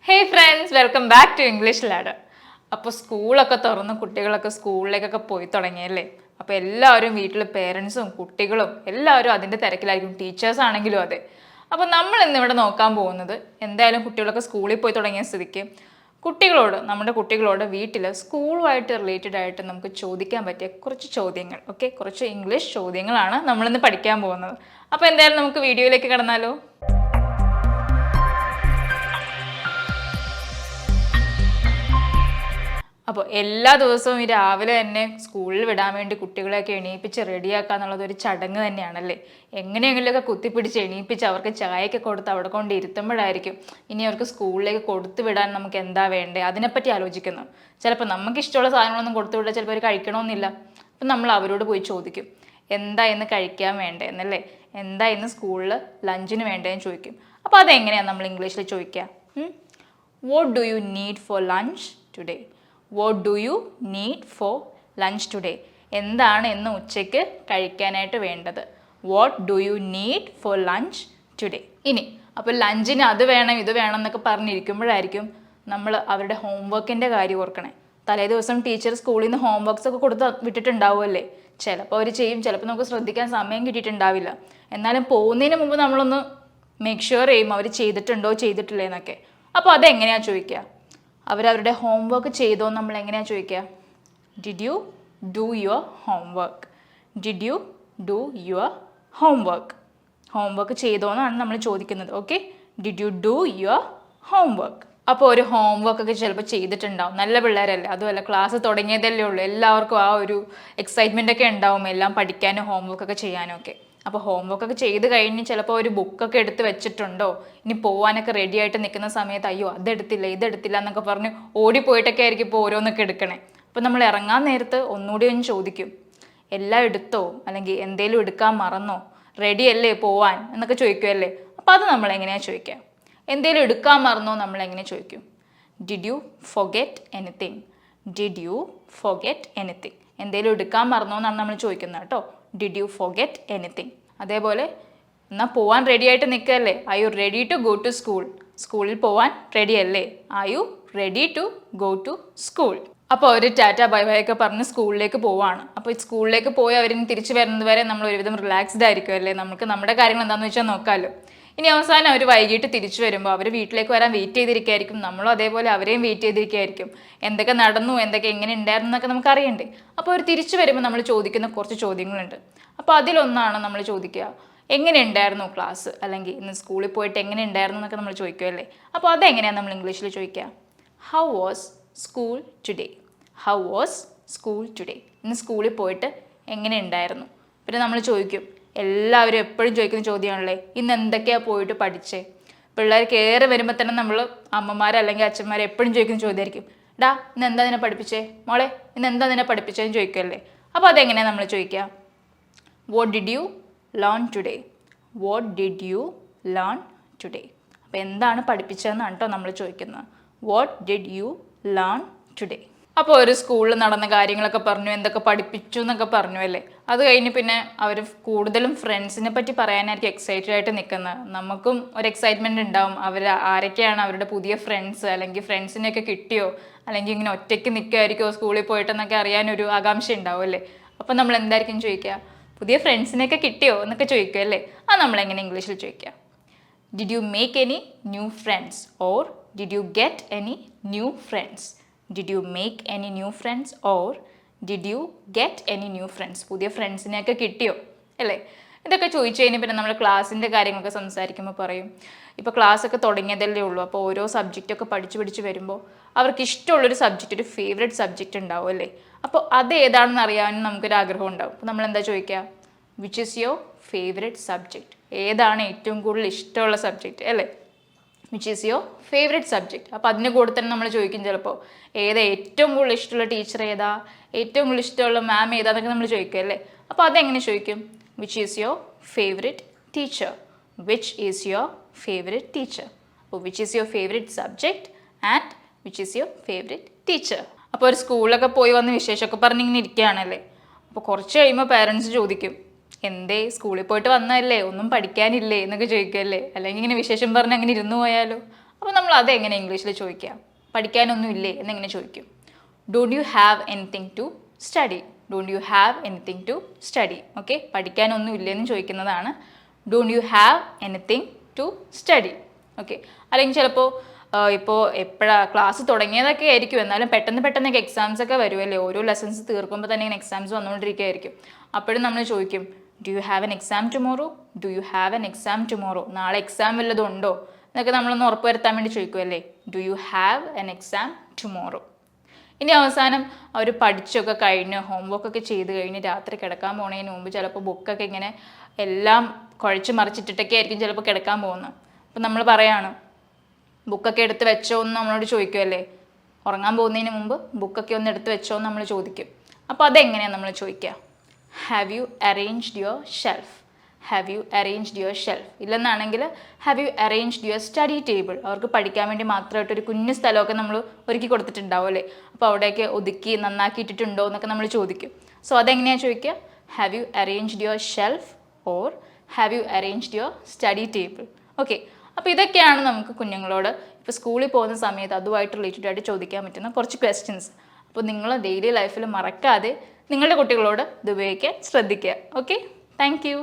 Hey friends, welcome back to English Ladder. അപ്പോൾ സ്കൂളൊക്കെ തുറന്ന് കുട്ടികളൊക്കെ സ്കൂളിലേക്കൊക്കെ പോയി തുടങ്ങിയല്ലേ. അപ്പോൾ എല്ലാവരും വീട്ടിൽ പേരൻസും കുട്ടികളും എല്ലാവരും അതിൻ്റെ തിരക്കിലായിരിക്കും, ടീച്ചേഴ്സ് ആണെങ്കിലും അതെ. അപ്പോൾ നമ്മൾ ഇന്നിവിടെ നോക്കാൻ പോകുന്നത് എന്തായാലും കുട്ടികളൊക്കെ സ്കൂളിൽ പോയി തുടങ്ങിയ സ്ഥിതിക്ക് നമ്മുടെ കുട്ടികളോട് വീട്ടിൽ സ്കൂളുമായിട്ട് റിലേറ്റഡ് ആയിട്ട് നമുക്ക് ചോദിക്കാൻ പറ്റിയ കുറച്ച് ചോദ്യങ്ങൾ, ഓക്കെ, കുറച്ച് ഇംഗ്ലീഷ് ചോദ്യങ്ങളാണ് നമ്മളിന്ന് പഠിക്കാൻ പോകുന്നത്. അപ്പോൾ എന്തായാലും നമുക്ക് വീഡിയോയിലേക്ക് കടന്നാലോ. അപ്പോൾ എല്ലാ ദിവസവും ഈ രാവിലെ തന്നെ സ്കൂളിൽ വിടാൻ വേണ്ടി കുട്ടികളെയൊക്കെ എണീപ്പിച്ച് റെഡിയാക്കുക എന്നുള്ളത് ഒരു ചടങ്ങ് തന്നെയാണല്ലേ. എങ്ങനെയെങ്കിലുമൊക്കെ കുത്തിപ്പിടിച്ച് എണീപ്പിച്ച് അവർക്ക് ചായയൊക്കെ കൊടുത്ത് അവിടെ കൊണ്ട് ഇരുത്തുമ്പോഴായിരിക്കും ഇനി അവർക്ക് സ്കൂളിലേക്ക് കൊടുത്തു വിടാൻ നമുക്ക് എന്താ വേണ്ടേ അതിനെപ്പറ്റി ആലോചിക്കുന്നു. ചിലപ്പോൾ നമുക്ക് ഇഷ്ടമുള്ള സാധനങ്ങളൊന്നും കൊടുത്തു വിടാൻ ചിലപ്പോൾ അവർ കഴിക്കണമെന്നില്ല. അപ്പം നമ്മൾ അവരോട് പോയി ചോദിക്കും, എന്താ ഇന്ന് കഴിക്കാൻ വേണ്ടേ എന്നല്ലേ, എന്താ ഇന്ന് സ്കൂളിൽ ലഞ്ചിന് വേണ്ടതെന്ന് ചോദിക്കും. അപ്പോൾ അതെങ്ങനെയാണ് നമ്മൾ ഇംഗ്ലീഷിൽ ചോദിക്കുക? What do you need for lunch today? What do you need for lunch today? എന്താണ് ഇന്ന് ഉച്ചയ്ക്ക് കഴിക്കാനായിട്ട് വേണ്ടത്? What do you need for lunch today? ഇനി അപ്പോൾ ലഞ്ചിന് അത് വേണം ഇത് വേണം എന്നൊക്കെ പറഞ്ഞിരിക്കുമ്പോഴായിരിക്കും നമ്മൾ അവരുടെ ഹോംവർക്കിൻ്റെ കാര്യം ഓർക്കണേ. തലേ ദിവസം ടീച്ചർ സ്കൂളിൽ നിന്ന് ഹോംവർക്ക്സ് ഒക്കെ കൊടുത്ത് വിട്ടിട്ടുണ്ടാവുമല്ലേ. ചിലപ്പോൾ അവർ ചെയ്യും, ചിലപ്പോൾ നമുക്ക് ശ്രദ്ധിക്കാൻ സമയം കിട്ടിയിട്ടുണ്ടാവില്ല. എന്നാലും പോകുന്നതിന് മുമ്പ് നമ്മളൊന്ന് മേക്ക് ഷുവർ ചെയ്യും അവർ ചെയ്തിട്ടുണ്ടോ ചെയ്തിട്ടില്ലേ എന്നൊക്കെ. അപ്പോൾ അതെങ്ങനെയാണ് ചോദിക്കുക? അവരവരുടെ ഹോംവർക്ക് ചെയ്തോ നമ്മൾ എങ്ങനെയാണ് ചോദിക്കുക? Did you do your homework? Did you do your homework? Homework ചെയ്തോ എന്നാണ് നമ്മൾ ചോദിക്കുന്നത്. Okay, did you do your homework? അപ്പോൾ ഒരു ഹോംവർക്കൊക്കെ ചിലപ്പോൾ ചെയ്തിട്ടുണ്ടാവും. നല്ല പിള്ളേരല്ലേ, അതുമല്ല ക്ലാസ് തുടങ്ങിയതല്ലേ ഉള്ളൂ. എല്ലാവർക്കും ആ ഒരു എക്സൈറ്റ്മെൻ്റ് ഒക്കെ ഉണ്ടാവും എല്ലാം പഠിക്കാനും ഹോംവർക്കൊക്കെ ചെയ്യാനും ഒക്കെ. അപ്പോൾ ഹോംവർക്കൊക്കെ ചെയ്ത് കഴിഞ്ഞ് ചിലപ്പോൾ ഒരു ബുക്കൊക്കെ എടുത്ത് വെച്ചിട്ടുണ്ടോ, ഇനി പോകാനൊക്കെ റെഡി ആയിട്ട് നിൽക്കുന്ന സമയത്ത് അയ്യോ അതെടുത്തില്ല ഇതെടുത്തില്ല എന്നൊക്കെ പറഞ്ഞ് ഓടിപ്പോയിട്ടൊക്കെ ആയിരിക്കും ഇപ്പോൾ ഓരോന്നൊക്കെ എടുക്കണേ. അപ്പോൾ നമ്മൾ ഇറങ്ങാൻ നേരത്ത് ഒന്നുകൂടി ഒന്ന് ചോദിക്കും, എല്ലാം എടുത്തോ, അല്ലെങ്കിൽ എന്തേലും എടുക്കാൻ മറന്നോ, റെഡി അല്ലേ പോവാൻ എന്നൊക്കെ ചോദിക്കുമല്ലേ. അപ്പോൾ അത് നമ്മൾ എങ്ങനെയാണ് ചോദിക്കുക? എന്തേലും എടുക്കാൻ മറന്നോ നമ്മൾ എങ്ങനെ ചോദിക്കും? Did you forget anything? Did you forget anything? എന്തേലും എടുക്കാൻ മറന്നോ എന്നാണ് നമ്മൾ ചോദിക്കുന്നത് കേട്ടോ. Did you forget anything? അതേപോലെ എന്നാൽ പോവാൻ റെഡി ആയിട്ട് നിൽക്കുകയല്ലേ, are you ready to go to school? സ്കൂളിൽ പോവാൻ റെഡി അല്ലേ, are you ready to go to school? അപ്പോൾ അവർ ടാറ്റ ബൈ ബൈ ഒക്കെ പറഞ്ഞ് സ്കൂളിലേക്ക് പോവാണ്. അപ്പോൾ സ്കൂളിലേക്ക് പോയി അവരിന് തിരിച്ചു വരുന്നത് വരെ നമ്മൾ ഒരുവിധം റിലാക്സ്ഡ് ആയിരിക്കും അല്ലേ, നമുക്ക് നമ്മുടെ കാര്യങ്ങൾ എന്താണെന്ന് വെച്ചാൽ നോക്കാമല്ലോ. ഇനി അവസാനം അവർ വൈകിട്ട് തിരിച്ചു വരുമ്പോൾ അവർ വീട്ടിലേക്ക് വരാൻ വെയിറ്റ് ചെയ്തിരിക്കുകയായിരിക്കും. നമ്മളും അതേപോലെ അവരെയും വെയിറ്റ് ചെയ്തിരിക്കുകയായിരിക്കും. എന്തൊക്കെ നടന്നു, എന്തൊക്കെ എങ്ങനെ ഉണ്ടായിരുന്നു എന്നൊക്കെ നമുക്ക് അറിയണ്ടേ. അപ്പോൾ അവർ തിരിച്ചു വരുമ്പോൾ നമ്മൾ ചോദിക്കുന്ന കുറച്ച് ചോദ്യങ്ങളുണ്ട്. അപ്പോൾ അതിലൊന്നാണ് നമ്മൾ ചോദിക്കുക, എങ്ങനെ ഉണ്ടായിരുന്നു ക്ലാസ്, അല്ലെങ്കിൽ ഇന്ന് സ്കൂളിൽ പോയിട്ട് എങ്ങനെ ഉണ്ടായിരുന്നു എന്നൊക്കെ നമ്മൾ ചോദിക്കുമല്ലേ. അപ്പോൾ അതെങ്ങനെയാണ് നമ്മൾ ഇംഗ്ലീഷിൽ ചോദിക്കുക? How was school today? How was school today? ഇന്ന് സ്കൂളിൽ പോയിട്ട് എങ്ങനെ ഉണ്ടായിരുന്നു? പിന്നെ നമ്മൾ ചോദിക്കും, എല്ലാവരും എപ്പോഴും ചോദിക്കുന്ന ചോദ്യമാണല്ലേ, ഇന്ന് എന്തൊക്കെയാണ് പോയിട്ട് പഠിച്ചേ? പിള്ളേർ കയറി വരുമ്പോൾ തന്നെ നമ്മൾ അമ്മമാർ അല്ലെങ്കിൽ അച്ഛന്മാർ എപ്പോഴും ചോദിക്കുന്ന ചോദ്യമായിരിക്കും, ഡാ ഇന്ന് എന്താ നിന്നെ പഠിപ്പിച്ചേ, മോളെ ഇന്ന് എന്താ നിന്നെ പഠിപ്പിച്ചതെന്ന് ചോദിക്കുമല്ലേ. അപ്പോൾ അതെങ്ങനെയാണ് നമ്മൾ ചോദിക്കുക? What did you learn today? What did you learn today? അപ്പോൾ എന്താണ് പഠിപ്പിച്ചതെന്നാണ് കേട്ടോ നമ്മൾ ചോദിക്കുന്നത്. What did you learn today? അപ്പോൾ ഒരു സ്കൂളിൽ നടന്ന കാര്യങ്ങളൊക്കെ പറഞ്ഞു, എന്തൊക്കെ പഠിപ്പിച്ചു എന്നൊക്കെ പറഞ്ഞു അല്ലേ. അത് കഴിഞ്ഞ് പിന്നെ അവർ കൂടുതലും ഫ്രണ്ട്സിനെ പറ്റി പറയാനായിരിക്കും എക്സൈറ്റഡ് ആയിട്ട് നിൽക്കുന്നത്. നമുക്കും ഒരു എക്സൈറ്റ്മെൻറ്റ് ഉണ്ടാവും, അവർ ആരൊക്കെയാണ് അവരുടെ പുതിയ ഫ്രണ്ട്സ്, അല്ലെങ്കിൽ ഫ്രണ്ട്സിനെയൊക്കെ കിട്ടിയോ, അല്ലെങ്കിൽ ഇങ്ങനെ ഒറ്റയ്ക്ക് നിൽക്കുമായിരിക്കുമോ സ്കൂളിൽ പോയിട്ടെന്നൊക്കെ അറിയാനൊരു ആകാംക്ഷ ഉണ്ടാവും അല്ലേ. അപ്പോൾ നമ്മൾ എന്തായിരിക്കും ചോദിക്കുക? പുതിയ ഫ്രണ്ട്സിനെയൊക്കെ കിട്ടിയോ എന്നൊക്കെ ചോദിക്കുക അല്ലേ. അത് നമ്മളെങ്ങനെ ഇംഗ്ലീഷിൽ ചോദിക്കുക? Did you make any new friends or did you get any new friends? Did you make any new friends or did you get any new friends? പുതിയ ഫ്രണ്ട്സിനെയൊക്കെ കിട്ടിയോ അല്ലേ. ഇതൊക്കെ ചോദിച്ചു കഴിഞ്ഞാൽ പിന്നെ നമ്മൾ ക്ലാസ്സിൻ്റെ കാര്യങ്ങളൊക്കെ സംസാരിക്കുമ്പോൾ പറയും, ഇപ്പോൾ ക്ലാസ്സൊക്കെ തുടങ്ങിയതല്ലേ ഉള്ളൂ, അപ്പോൾ ഓരോ സബ്ജക്റ്റൊക്കെ പഠിച്ച് വരുമ്പോൾ അവർക്ക് ഇഷ്ടമുള്ളൊരു സബ്ജക്റ്റ്, ഒരു ഫേവറേറ്റ് സബ്ജക്റ്റ് ഉണ്ടാവും അല്ലേ. അപ്പോൾ അത് ഏതാണെന്ന് അറിയാനും നമുക്കൊരു ആഗ്രഹം ഉണ്ടാവും. അപ്പോൾ നമ്മൾ എന്താ ചോദിക്കുക? Which is your favourite subject? ഏതാണ് ഏറ്റവും കൂടുതൽ ഇഷ്ടമുള്ള സബ്ജക്റ്റ് അല്ലേ. Which is your favourite subject? അപ്പോൾ അതിന് കൂടെ തന്നെ നമ്മൾ ചോദിക്കും ചിലപ്പോൾ, ഏതാ ഏറ്റവും കൂടുതൽ ഇഷ്ടമുള്ള ടീച്ചർ ഏതാ, ഏറ്റവും കൂടുതൽ ഇഷ്ടമുള്ള മാം ഏതാന്നൊക്കെ നമ്മൾ ചോദിക്കും അല്ലേ. അപ്പോൾ അതെങ്ങനെ ചോദിക്കും? Which is your favourite teacher? Which is your favourite teacher? അപ്പോൾ which is your favourite subject and which is your favourite teacher? അപ്പോൾ ഒരു സ്കൂളിലൊക്കെ പോയി വന്ന് വിശേഷമൊക്കെ പറഞ്ഞിങ്ങനെ ഇരിക്കുകയാണല്ലേ. അപ്പോൾ കുറച്ച് കഴിയുമ്പോൾ പാരൻസ് ചോദിക്കും, എന്തേ സ്കൂളിൽ പോയിട്ട് വന്നതല്ലേ, ഒന്നും പഠിക്കാനില്ലേ എന്നൊക്കെ ചോദിക്കുമല്ലേ. അല്ലെങ്കിൽ ഇങ്ങനെ വിശേഷം പറഞ്ഞ് അങ്ങനെ ഇരുന്നു പോയാലോ. അപ്പോൾ നമ്മൾ അതെങ്ങനെ ഇംഗ്ലീഷിൽ ചോദിക്കുക? പഠിക്കാനൊന്നും ഇല്ലേ എന്നെങ്ങനെ ചോദിക്കും? Don't you have anything to study? Don't you have anything to study? Okay, പഠിക്കാനൊന്നും ഇല്ലെന്ന് ചോദിക്കുന്നതാണ് don't you have anything to study. Okay, അല്ലെങ്കിൽ ചിലപ്പോൾ ഇപ്പോൾ എപ്പോഴാണ് ക്ലാസ് തുടങ്ങിയതൊക്കെ ആയിരിക്കും, എന്നാലും പെട്ടെന്നൊക്കെ എക്സാംസ് ഒക്കെ വരുമല്ലേ, ഓരോ ലെസൺസ് തീർക്കുമ്പോൾ തന്നെ ഇങ്ങനെ എക്സാംസ് വന്നുകൊണ്ടിരിക്കുകയായിരിക്കും. അപ്പോഴും നമ്മൾ ചോദിക്കും do you have an exam tomorrow? Do you have an exam tomorrow? നാളെ എക്സാം വല്ലതും ഉണ്ടോ എന്നൊക്കെ നമ്മളൊന്ന് ഉറപ്പ് വരുത്താൻ വേണ്ടി ചോദിക്കുമല്ലേ, do you have an exam tomorrow? ഇനി അവസാനം അവർ പഠിച്ചൊക്കെ കഴിഞ്ഞ് ഹോംവർക്കൊക്കെ ചെയ്ത് കഴിഞ്ഞ് രാത്രി കിടക്കാൻ പോകുന്നതിന് മുമ്പ് ചിലപ്പോൾ ബുക്കൊക്കെ ഇങ്ങനെ എല്ലാം കുഴച്ച് മറിച്ചിട്ടിട്ടൊക്കെ ആയിരിക്കും ചിലപ്പോൾ കിടക്കാൻ പോകുന്നത്. അപ്പം നമ്മൾ പറയാണ് ബുക്കൊക്കെ എടുത്ത് വെച്ചോ എന്ന് നമ്മളോട് ചോദിക്കുമല്ലേ, ഉറങ്ങാൻ പോകുന്നതിന് മുമ്പ് ബുക്കൊക്കെ ഒന്ന് എടുത്ത് വെച്ചോ എന്ന് നമ്മൾ ചോദിക്കും. അപ്പോൾ അതെങ്ങനെയാണ് നമ്മൾ ചോദിക്കുക? Have you arranged your shelf? Have you arranged your shelf? ഇല്ലെന്നാണെങ്കിൽ have you arranged your study table? അവർക്ക് പഠിക്കാൻ വേണ്ടി മാത്രമായിട്ടൊരു കുഞ്ഞു സ്ഥലമൊക്കെ നമ്മൾ ഒരുക്കി കൊടുത്തിട്ടുണ്ടാവും അല്ലേ, അപ്പോൾ അവിടെയൊക്കെ ഒതുക്കി നന്നാക്കിയിട്ടിട്ടുണ്ടോ എന്നൊക്കെ നമ്മൾ ചോദിക്കും. സോ അതെങ്ങനെയാണ് ചോദിക്കുക? Have you arranged your shelf or have you arranged your study table? Okay, അപ്പോൾ ഇതൊക്കെയാണ് നമുക്ക് കുഞ്ഞുങ്ങളോട് ഇപ്പോൾ സ്കൂളിൽ പോകുന്ന സമയത്ത് അതുമായിട്ട് റിലേറ്റഡ് ആയിട്ട് ചോദിക്കാൻ പറ്റുന്ന കുറച്ച് ക്വസ്റ്റ്യൻസ്. അപ്പോൾ നിങ്ങൾ ഡെയിലി ലൈഫിൽ മറക്കാതെ നിങ്ങളുടെ കുട്ടികളോട് ഇത് ഉപയോഗിക്കാൻ ശ്രദ്ധിക്കുക. Okay, thank you.